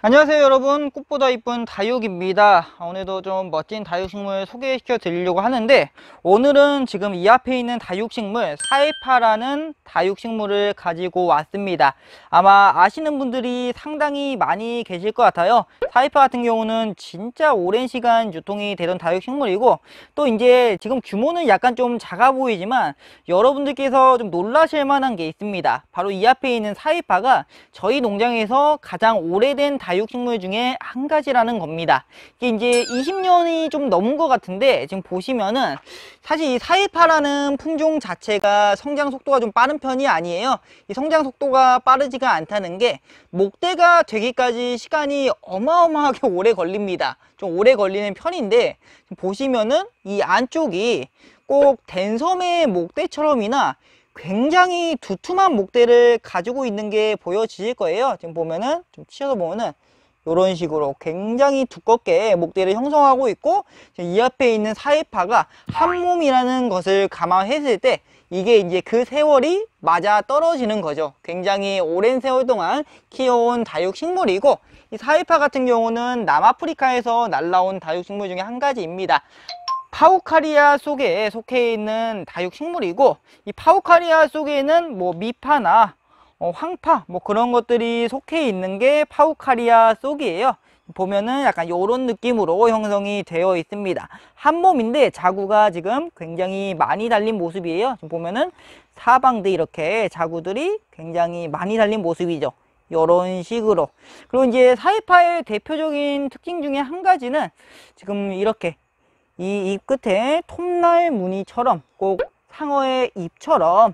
안녕하세요 여러분, 꽃보다 이쁜 다육입니다. 오늘도 좀 멋진 다육식물 소개시켜 드리려고 하는데, 오늘은 지금 이 앞에 있는 다육식물 사이파라는 다육식물을 가지고 왔습니다. 아마 아시는 분들이 상당히 많이 계실 것 같아요. 사이파 같은 경우는 진짜 오랜 시간 유통이 되던 다육식물이고, 또 이제 지금 규모는 약간 좀 작아 보이지만 여러분들께서 좀 놀라실 만한 게 있습니다. 바로 이 앞에 있는 사이파가 저희 농장에서 가장 오래된 다육식물 중에 한 가지라는 겁니다. 이게 이제 20년이 좀 넘은 것 같은데, 지금 보시면은 사실 이 사이파라는 품종 자체가 성장 속도가 좀 빠른 편이 아니에요. 이 성장 속도가 빠르지가 않다는 게 목대가 되기까지 시간이 어마어마하게 오래 걸립니다. 좀 오래 걸리는 편인데, 보시면은 이 안쪽이 꼭 댄섬의 목대처럼이나 굉장히 두툼한 목대를 가지고 있는 게 보여지실 거예요. 지금 보면은 좀 치셔서 보면은 이런 식으로 굉장히 두껍게 목대를 형성하고 있고, 이 앞에 있는 사이파가 한 몸이라는 것을 감안했을 때 이게 이제 그 세월이 맞아 떨어지는 거죠. 굉장히 오랜 세월 동안 키워온 다육식물이고, 이 사이파 같은 경우는 남아프리카에서 날라온 다육식물 중에 한 가지입니다. 파우카리아 속에 속해 있는 다육식물이고, 이 파우카리아 속에는 뭐 미파나 황파 뭐 그런 것들이 속해 있는 게 파우카리아 속이에요. 보면은 약간 이런 느낌으로 형성이 되어 있습니다. 한 몸인데 자구가 지금 굉장히 많이 달린 모습이에요. 지금 보면은 사방도 이렇게 자구들이 굉장히 많이 달린 모습이죠. 이런 식으로. 그리고 이제 사이파의 대표적인 특징 중에 한 가지는 지금 이렇게 이 잎 끝에 톱날 무늬처럼, 꼭 상어의 잎처럼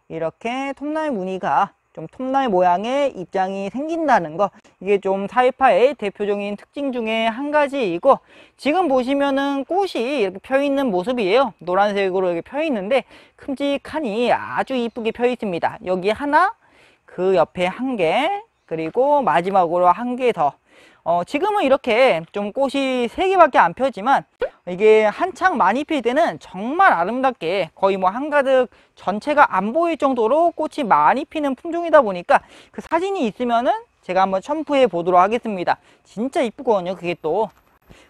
이렇게 톱날 무늬가 좀 톱날 모양의 입장이 생긴다는 거, 이게 좀 사이파의 대표적인 특징 중에 한 가지이고, 지금 보시면은 꽃이 이렇게 펴 있는 모습이에요. 노란색으로 이렇게 펴 있는데 큼직하니 아주 이쁘게 펴 있습니다. 여기 하나, 그 옆에 한 개, 그리고 마지막으로 한 개 더. 지금은 이렇게 좀 꽃이 3개밖에 안 펴지만, 이게 한창 많이 필 때는 정말 아름답게 거의 뭐 한가득 전체가 안 보일 정도로 꽃이 많이 피는 품종이다 보니까, 그 사진이 있으면은 제가 한번 첨부해 보도록 하겠습니다. 진짜 이쁘거든요, 그게 또.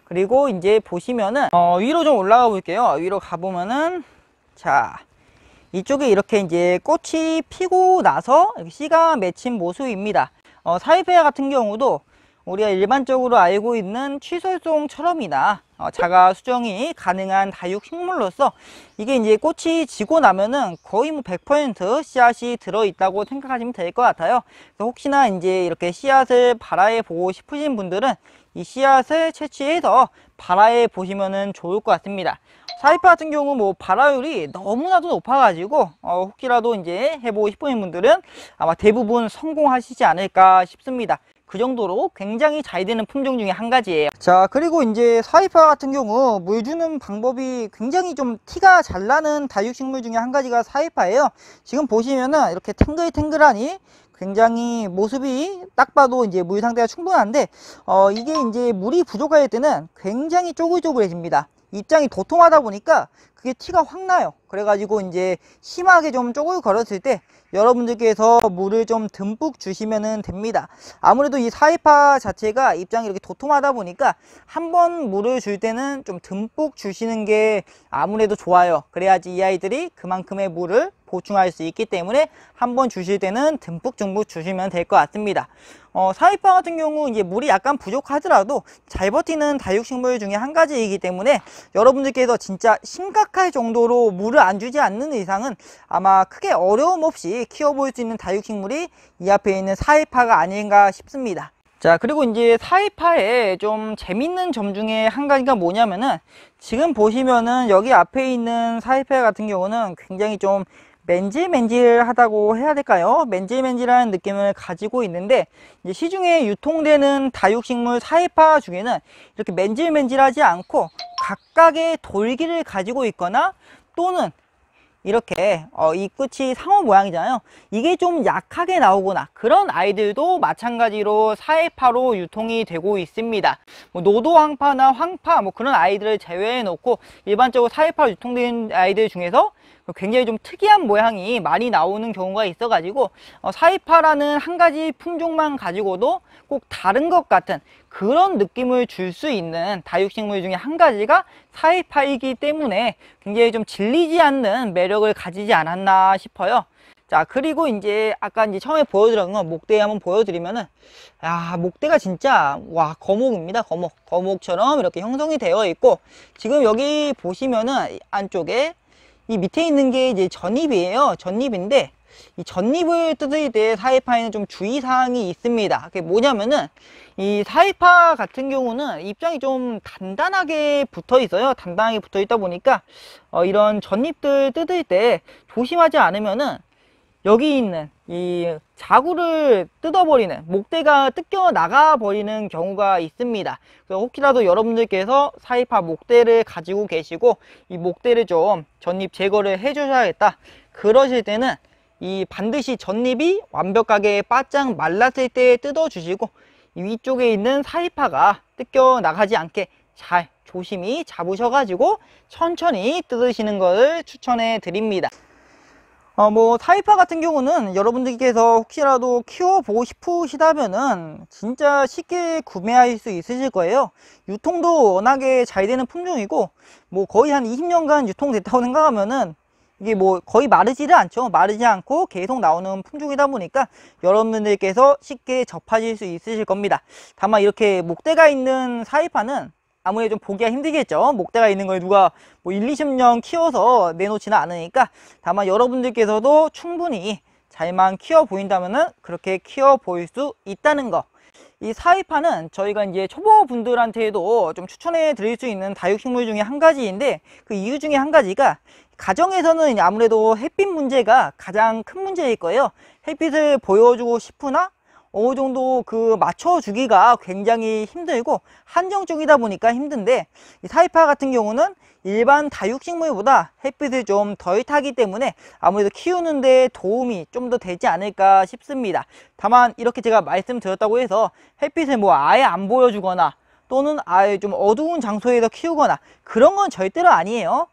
그리고 이제 보시면은 위로 좀 올라가 볼게요. 위로 가보면은, 자, 이쪽에 이렇게 이제 꽃이 피고 나서 씨가 맺힌 모습입니다. 사이페아 같은 경우도 우리가 일반적으로 알고 있는 취솔송처럼이나 자가 수정이 가능한 다육식물로서, 이게 이제 꽃이 지고 나면은 거의 뭐 100% 씨앗이 들어있다고 생각하시면 될 것 같아요. 그래서 혹시나 이제 이렇게 씨앗을 발화해 보고 싶으신 분들은 이 씨앗을 채취해서 발화해 보시면은 좋을 것 같습니다. 사이파 같은 경우 뭐 발화율이 너무나도 높아가지고 혹시라도 이제 해보고 싶으신 분들은 아마 대부분 성공하시지 않을까 싶습니다. 그 정도로 굉장히 잘 되는 품종 중에 한 가지예요. 자, 그리고 이제 사이파 같은 경우 물 주는 방법이 굉장히 좀 티가 잘 나는 다육식물 중에 한 가지가 사이파예요. 지금 보시면은 이렇게 탱글탱글하니 굉장히 모습이 딱 봐도 이제 물 상태가 충분한데, 이게 이제 물이 부족할 때는 굉장히 쪼글쪼글해집니다. 입장이 도톰하다 보니까 그게 티가 확 나요. 그래가지고 이제 심하게 좀 쪼글거렸을 때 여러분들께서 물을 좀 듬뿍 주시면 됩니다. 아무래도 이 사이파 자체가 입장이 이렇게 도톰하다 보니까 한번 물을 줄 때는 좀 듬뿍 주시는 게 아무래도 좋아요. 그래야지 이 아이들이 그만큼의 물을 보충할 수 있기 때문에 한번 주실 때는 듬뿍 주시면 될 것 같습니다. 사이파 같은 경우 이제 물이 약간 부족하더라도 잘 버티는 다육식물 중에 한 가지이기 때문에 여러분들께서 진짜 심각할 정도로 물을 안 주지 않는 이상은 아마 크게 어려움 없이 키워볼 수 있는 다육식물이 이 앞에 있는 사이파가 아닌가 싶습니다. 자, 그리고 이제 사이파의 좀 재밌는 점 중에 한 가지가 뭐냐면은, 지금 보시면은 여기 앞에 있는 사이파 같은 경우는 굉장히 좀 맨질맨질하다고 해야 될까요? 맨질맨질한 느낌을 가지고 있는데, 이제 시중에 유통되는 다육식물 사이파 중에는 이렇게 맨질맨질하지 않고 각각의 돌기를 가지고 있거나, 또는 이렇게 이 끝이 상어 모양이잖아요. 이게 좀 약하게 나오거나 그런 아이들도 마찬가지로 사이파로 유통이 되고 있습니다. 뭐 노도황파나 황파 뭐 그런 아이들을 제외해 놓고 일반적으로 사이파로 유통되는 아이들 중에서 굉장히 좀 특이한 모양이 많이 나오는 경우가 있어가지고 사이파라는 한 가지 품종만 가지고도 꼭 다른 것 같은 그런 느낌을 줄 수 있는 다육식물 중에 한 가지가 사이파이기 때문에 굉장히 좀 질리지 않는 매력을 가지지 않았나 싶어요. 자, 그리고 이제 아까 이제 처음에 보여드린 건 목대 한번 보여드리면은, 야, 목대가 진짜 와 거목입니다. 거목처럼 이렇게 형성이 되어 있고, 지금 여기 보시면은 안쪽에 이 밑에 있는 게 이제 전잎이에요. 전잎인데 이 전잎을 뜯을 때 사이파에는 좀 주의사항이 있습니다. 그게 뭐냐면은 이 사이파 같은 경우는 입장이 좀 단단하게 붙어 있어요. 단단하게 붙어 있다 보니까 이런 전잎들 뜯을 때 조심하지 않으면은 여기 있는 이 자구를 뜯어버리는, 목대가 뜯겨 나가 버리는 경우가 있습니다. 그래서 혹시라도 여러분들께서 사이파 목대를 가지고 계시고 이 목대를 좀 전잎 제거를 해 주셔야겠다, 그러실 때는 이 반드시 전잎이 완벽하게 바짝 말랐을 때 뜯어 주시고 이 위쪽에 있는 사이파가 뜯겨 나가지 않게 잘 조심히 잡으셔가지고 천천히 뜯으시는 것을 추천해 드립니다. 사이파 같은 경우는 여러분들께서 혹시라도 키워보고 싶으시다면은 진짜 쉽게 구매할 수 있으실 거예요. 유통도 워낙에 잘 되는 품종이고, 거의 한 20년간 유통됐다고 생각하면은 이게 거의 마르지를 않죠. 마르지 않고 계속 나오는 품종이다 보니까 여러분들께서 쉽게 접하실 수 있으실 겁니다. 다만 이렇게 목대가 있는 사이파는 아무래도 좀 보기가 힘들겠죠. 목대가 있는 걸 누가 1, 20년 키워서 내놓지는 않으니까. 다만 여러분들께서도 충분히 잘만 키워 보인다면은 그렇게 키워 보일 수 있다는 거. 이 사이파는 저희가 이제 초보분들한테도 좀 추천해 드릴 수 있는 다육식물 중에 한 가지인데, 그 이유 중에 한 가지가 가정에서는 아무래도 햇빛 문제가 가장 큰 문제일 거예요. 햇빛을 보여주고 싶으나 어느 정도 맞춰주기가 굉장히 힘들고 한정적이다 보니까 힘든데, 이 사이파 같은 경우는 일반 다육식물보다 햇빛을 좀 덜 타기 때문에 아무래도 키우는데 도움이 좀 더 되지 않을까 싶습니다. 다만 이렇게 제가 말씀드렸다고 해서 햇빛을 아예 안 보여주거나 또는 아예 좀 어두운 장소에서 키우거나 그런 건 절대로 아니에요.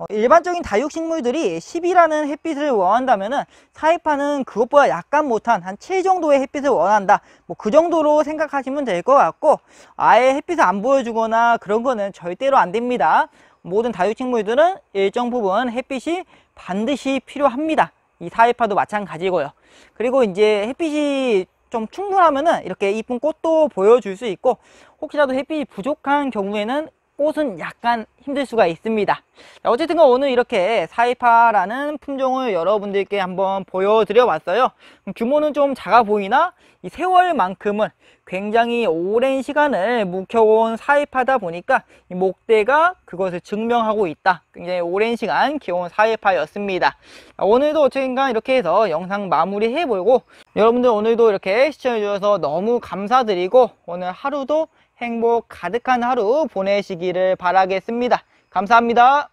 일반적인 다육식물들이 10이라는 햇빛을 원한다면은 사이파는 그것보다 약간 못한 한 7 정도의 햇빛을 원한다, 그 정도로 생각하시면 될 것 같고, 아예 햇빛을 안 보여주거나 그런 거는 절대로 안 됩니다. 모든 다육식물들은 일정 부분 햇빛이 반드시 필요합니다. 이 사이파도 마찬가지고요. 그리고 이제 햇빛이 좀 충분하면은 이렇게 이쁜 꽃도 보여줄 수 있고, 혹시라도 햇빛이 부족한 경우에는 꽃은 약간 힘들 수가 있습니다. 어쨌든 오늘 이렇게 사이파라는 품종을 여러분들께 한번 보여드려 봤어요. 규모는 좀 작아 보이나 이 세월만큼은 굉장히 오랜 시간을 묵혀온 사이파다 보니까 이 목대가 그것을 증명하고 있다. 굉장히 오랜 시간 키워온 사이파였습니다. 오늘도 어쨌든 이렇게 해서 영상 마무리 해보고, 여러분들 오늘도 이렇게 시청해 주셔서 너무 감사드리고 오늘 하루도 행복 가득한 하루 보내시기를 바라겠습니다. 감사합니다.